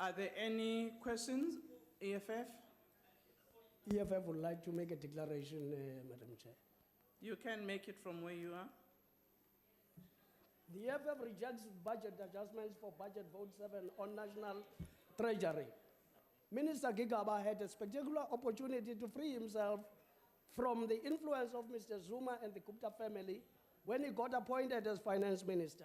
Are there any questions, EFF? EFF would like to make a declaration, Madam Chair. You can make it from where you are. The EFF rejects budget adjustments for budget vote 7 on national treasury. Minister Gigaba had a spectacular opportunity to free himself from the influence of Mr. Zuma and the Gupta family when he got appointed as finance minister.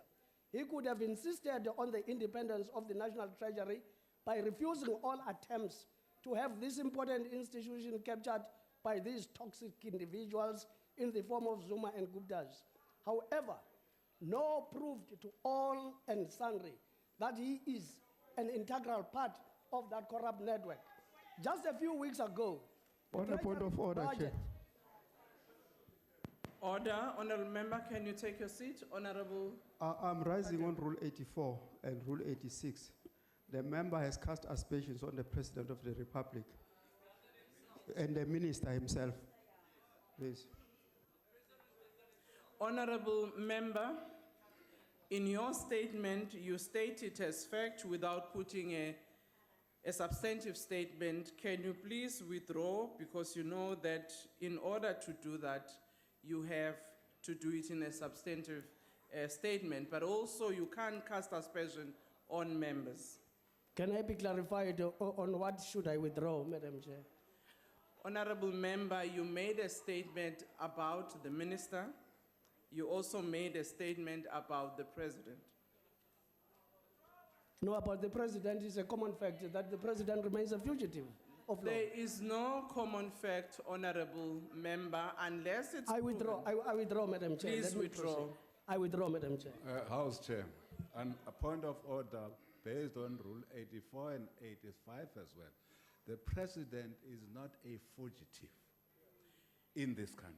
He could have insisted on the independence of the national treasury by refusing all attempts to have this important institution captured by these toxic individuals in the form of Zuma and Guptas. However, no proved to all and sundry that he is an integral part of that corrupt network. Just a few weeks ago, On a point of order, Chair. Order, honorable member, can you take your seat? Honorable. I'm rising on Rule 84 and Rule 86. The member has cast aspersions on the President of the Republic and the Minister himself. Please. Honorable member, in your statement, you state it as fact without putting a substantive statement. Can you please withdraw? Because you know that in order to do that, you have to do it in a substantive statement, but also you can't cast aspersion on members. Can I be clarified on what should I withdraw, Madam Chair? Honorable member, you made a statement about the minister. You also made a statement about the president. No, about the president is a common fact that the president remains a fugitive of law. There is no common fact, honorable member, unless it's I withdraw, proven. I withdraw, Madam Chair. Please Let me withdraw. proceed. I withdraw, Madam Chair. House Chair, and a point of order based on Rule 84 and 85 as well. The President is not a fugitive in this country.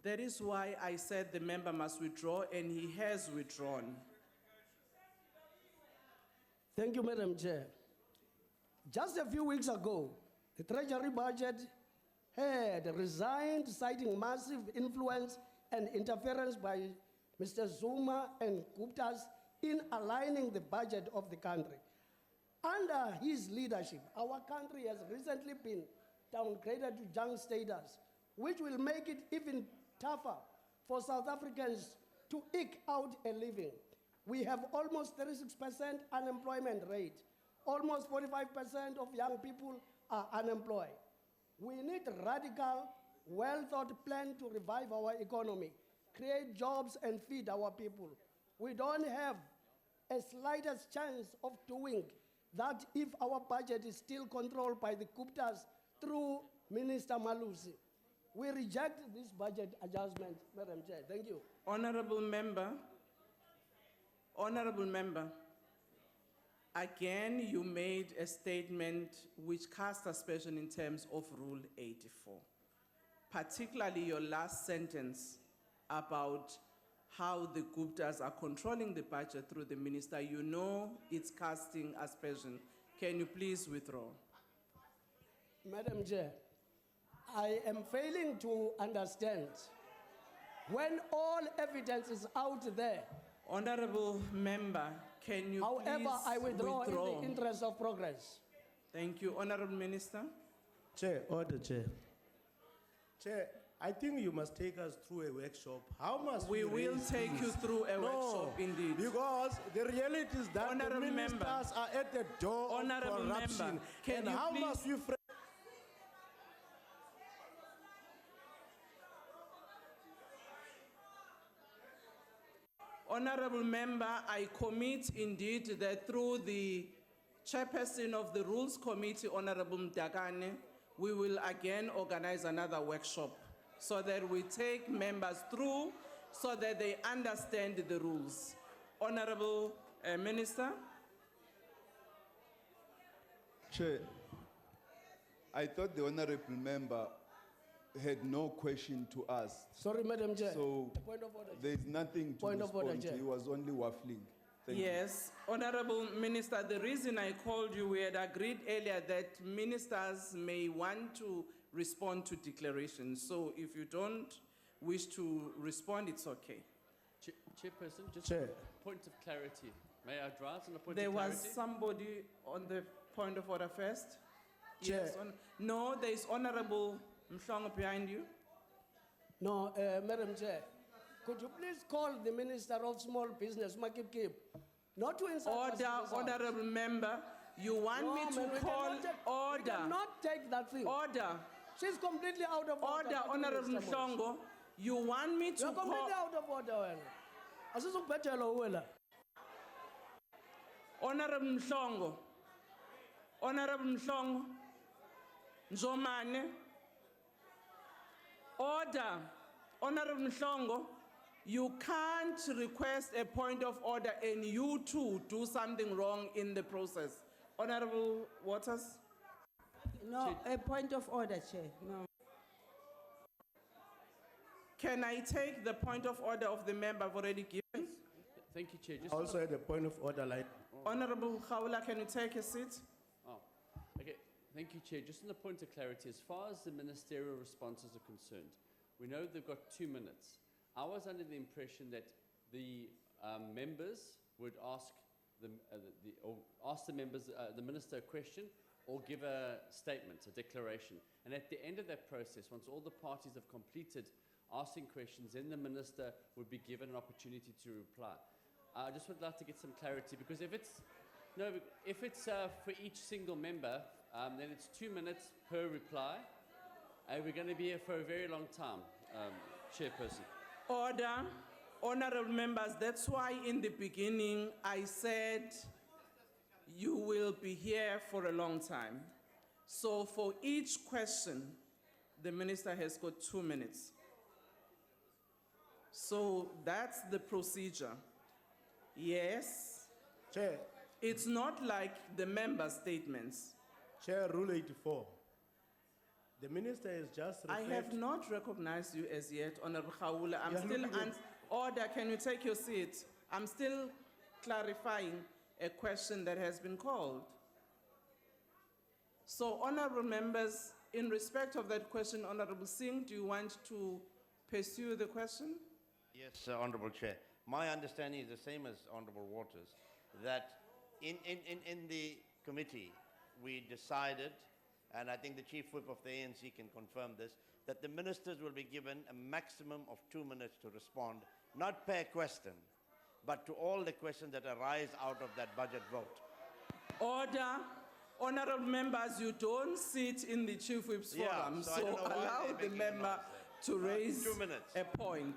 That is why I said the member must withdraw, and he has withdrawn. Thank you, Madam Chair. Just a few weeks ago, the Treasury budget had resigned, citing massive influence and interference by Mr. Zuma and Guptas in aligning the budget of the country. Under his leadership, our country has recently been downgraded to junk status, which will make it even tougher for South Africans to eke out a living. We have almost 36% unemployment rate. Almost 45% of young people are unemployed. We need a radical, well-thought plan to revive our economy, create jobs and feed our people. We don't have a slightest chance of doing that if our budget is still controlled by the Guptas through Minister Malusi. We reject this budget adjustment, Madam Chair. Thank you. Honorable member, again, you made a statement which cast aspersion in terms of Rule 84, particularly your last sentence about how the Guptas are controlling the budget through the minister. You know it's casting aspersion. Can you please withdraw? Madam Chair, I am failing to understand. When all evidence is out there, Honorable member, can you however, please I withdraw in the interest of progress. Thank you. Honorable Minister. Chair, order, Chair. Chair, I think you must take us through a workshop. How must We will raise take this? you through a No, workshop indeed. Because the reality is that Honorable the member. ministers are at the door Honorable of corruption. member, can and you how please- must we frame? Honorable member, I commit indeed that through the chairperson of the Rules Committee, Honorable Mdagane, we will again organize another workshop so that we take members through so that they understand the rules. Honorable Minister. Chair, I thought the honorable member had no question to ask. Sorry, Madam Chair. So A point of order. there's nothing to Point of order, respond to. Chair. He was only waffling. Thank you. Yes, Honorable Minister, the reason I called you, we had agreed earlier that ministers may want to respond to declarations. So if you don't wish to respond, it's okay. Chairperson, just Chair. a point of clarity May I advise on a point There of was clarity? somebody on the point of order first. Chair. Yes, no, there is Honorable Mhlongo behind you. No, Madam Chair, could you please call the Minister of Small Business, Makip Kip, not to insult us in Order, this house. Honorable Member, you want No, me ma'am, to we call cannot take- We order. cannot take that thing. Order, She's completely out of order. order, that Honorable Minister Mosh. Mhlongo, you want me to You're completely call, out of order, wena. Asizokubhedela wena. Honorable Mhlongo, Honorable Mhlongo, Nzomane, order, Honorable Mhlongo, you can't request a point of order and you too do something wrong in the process. Honorable Waters? No, a point of order, Chair, no. Can I take the point of order of the member I've already given? Thank you, Chair. Just I also had a point of order, like, Honorable Khawula, can you take a seat? Oh, okay. Thank you, Chair. Just on the point of clarity, as far as the ministerial responses are concerned, we know they've got 2 minutes. I was under the impression that the members would ask the members, the minister a question or give a statement, a declaration. And at the end of that process, once all the parties have completed asking questions, then the minister would be given an opportunity to reply. I just would like to get some clarity because if it's for each single member, then it's 2 minutes per reply. We're going to be here for a very long time, Chairperson. Order, honorable members, that's why in the beginning I said you will be here for a long time. So for each question, the minister has got 2 minutes. So that's the procedure. Yes, Chair, it's not like the member statements. Chair, Rule 84. The minister has just I referred. have not recognized you as yet, Honorable Khawula. I'm You are still, looking at- order, can you take your seat? I'm still clarifying a question that has been called. So, honorable members, in respect of that question, Honorable Singh, do you want to pursue the question? Yes, Honorable Chair. My understanding is the same as Honorable Waters, that in the committee, we decided, and I think the Chief Whip of the ANC can confirm this, that the ministers will be given a maximum of 2 minutes to respond, not per question, but to all the questions that arise out of that budget vote. Order, honorable members, you don't sit in the Chief Whip's Yeah, forum, so I don't know why allow they're the making member nonsense. to raise 2 minutes. a point.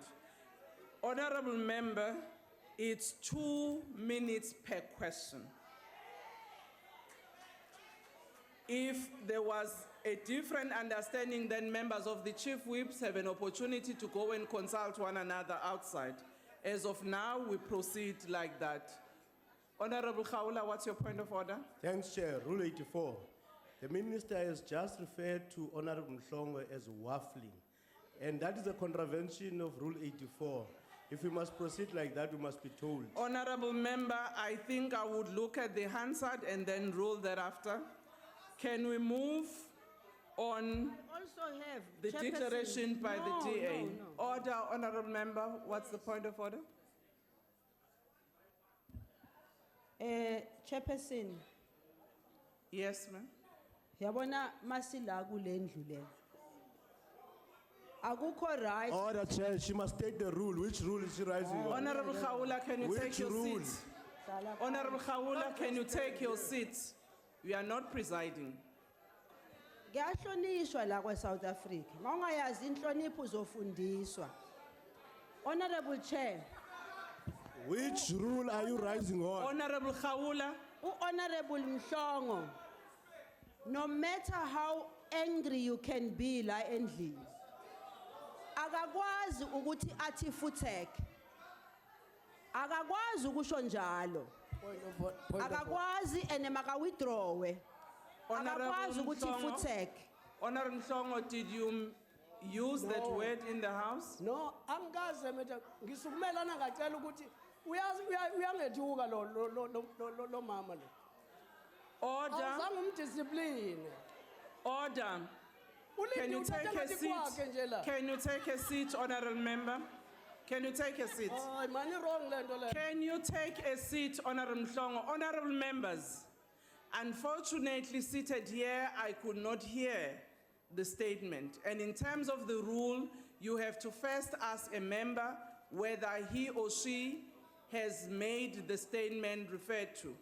Honorable member, it's 2 minutes per question. If there was a different understanding, then members of the Chief Whips have an opportunity to go and consult one another outside. As of now, we proceed like that. Honorable Khawula, what's your point of order? Thanks, Chair. Rule 84. The minister has just referred to Honorable Mhlongo as waffling. And that is a contravention of Rule 84. If we must proceed like that, we must be told. Honorable member, I think I would look at the Hansard and then rule thereafter. Can we move on Also have. the Chairperson- declaration by No, the DA? no, no. Order, honorable member, what's the point of order? Chairperson, Yes, ma'am. yabona masila kule ndlu le. Akukho right. Order, Chair. She must state the rule. Which rule is she rising on? Honorable Khawula, can you Which take your rule? seat? Honorable Khawula, can you take your seat? We are not presiding. Kuyahlonishwa la kwa South Africa. Mawungayazi inhlonipho uzofundiswa. Honorable Chair, Which rule are you rising on? Honorable Khawula, Honorable Mhlongo, no matter how angry you can be la endlini, akakwazi ukuthi athi Voetsek. Akakwazi ukusho njalo. Akakwazi ene maka withdrawe. Akakwazi ukuthi Mhlongo. Voetsek. Honorable Mhlongo, did you use that No. word in the house? No, angikaze meta ngisukumelana ngacela ukuthi uyangethuka lo mama lo. Order, Awuzange umdiscipline. order. Can you Ulindi take a uthatha ngathi seat? kwakhe nje la. Can you take a seat, honorable member? Can you take a seat? Oh, money wrong, Lando. Can you take a seat, Honorable Mhlongo? Honorable members, unfortunately seated here, I could not hear the statement. And in terms of the rule, you have to first ask a member whether he or she has made the statement referred to.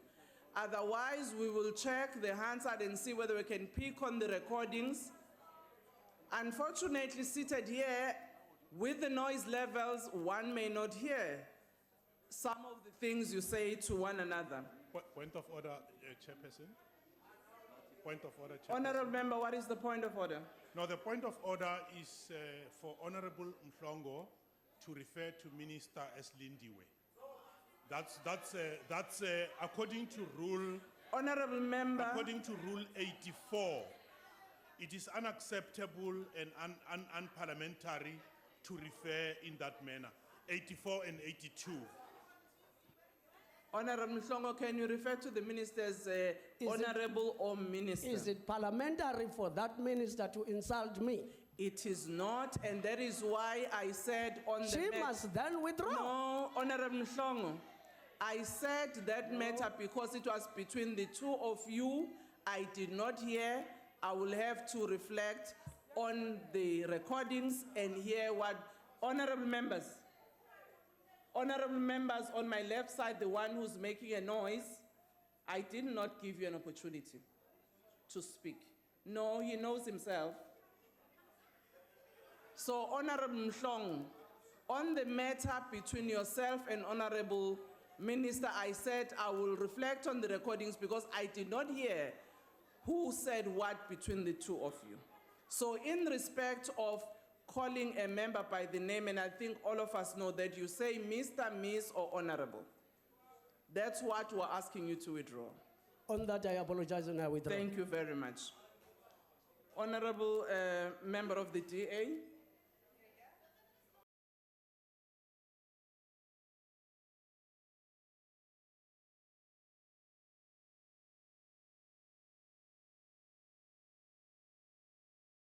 Otherwise, we will check the Hansard and see whether we can pick on the recordings. Unfortunately, seated here, with the noise levels, one may not hear some of the things you say to one another. Point of order, Chairperson. Point of order, Chairperson. Honorable member, what is the point of order? No, the point of order is for Honorable Mhlongo to refer to Minister as Lindiwe. That's according to rule. Honorable member. According to Rule 84, it is unacceptable and unparliamentary to refer in that manner. 84 and 82. Honorable Mhlongo, can you refer to the ministers, honorable or minister? Is it parliamentary for that minister to insult me? It is not, and that is why I said on the She must then withdraw. No, Honorable Mhlongo, I said that matter because it was between the two of you. I did not hear. I will have to reflect on the recordings and hear what honorable members on my left side, the one who's making a noise, I did not give you an opportunity to speak. No, he knows himself. So, Honorable Mhlongo, on the matter between yourself and Honorable Minister, I said I will reflect on the recordings because I did not hear who said what between the two of you. So in respect of calling a member by the name, and I think all of us know that you say Mr., Miss, or Honorable. That's what we're asking you to withdraw. On that, I apologize and I withdraw. Thank you very much. Honorable member of the DA.